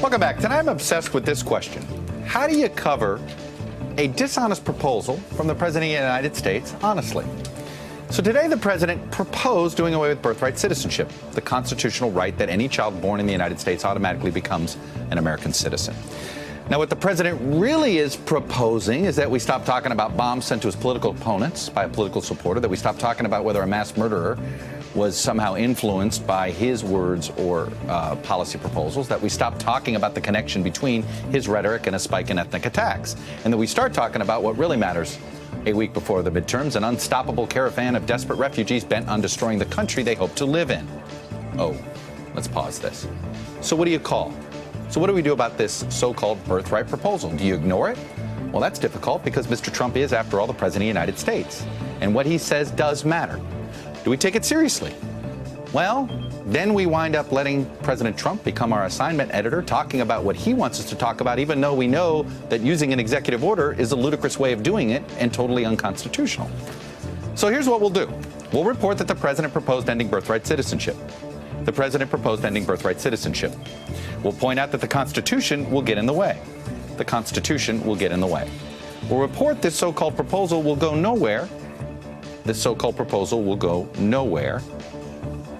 Welcome back. Tonight I'm obsessed with this question. How do you cover a dishonest proposal from the President of the United States honestly? So today the President proposed doing away with birthright citizenship, the constitutional right that any child born in the United States automatically becomes an American citizen. Now, what the President really is proposing is that we stop talking about bombs sent to his political opponents by a political supporter, that we stop talking about whether a mass murderer was somehow influenced by his words or policy proposals, that we stop talking about the connection between his rhetoric and a spike in ethnic attacks, and that we start talking about what really matters. A week before the midterms, an unstoppable caravan of desperate refugees bent on destroying the country they hope to live in. Oh, let's pause this. So what do you call? So what do we do about this so-called birthright proposal? Do you ignore it? Well, that's difficult because Mr. Trump is, after all, the President of the United States. And what he says does matter. Do we take it seriously? Well, then we wind up letting President Trump become our assignment editor, talking about what he wants us to talk about, even though we know that using an executive order is a ludicrous way of doing it and totally unconstitutional. So here's what we'll do. We'll report that the President proposed ending birthright citizenship. The President proposed ending birthright citizenship. We'll point out that the Constitution will get in the way. The Constitution will get in the way. We'll report this so-called proposal will go nowhere. This so-called proposal will go nowhere.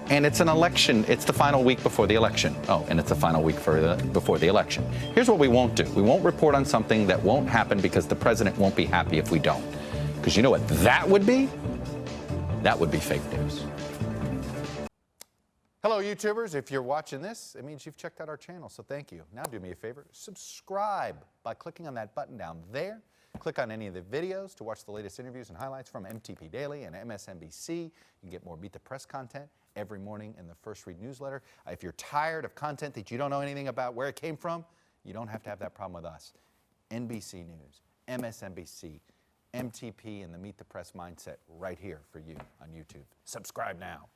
And it's an election. It's the final week before the election. Oh, and it's the final week before the election. Here's what we won't do. We won't report on something that won't happen because the President won't be happy if we don't. Because you know what that would be? That would be fake news. Hello, YouTubers. If you're watching this, it means you've checked out our channel, so thank you. Now do me a favor, subscribe by clicking on that button down there. Click on any of the videos to watch the latest interviews and highlights from MTP Daily and MSNBC. You can get more Meet the Press content every morning in the First Read newsletter. If you're tired of content that you don't know anything about where it came from, you don't have to have that problem with us. NBC News, MSNBC, MTP, and the Meet the Press mindset right here for you on YouTube. Subscribe now.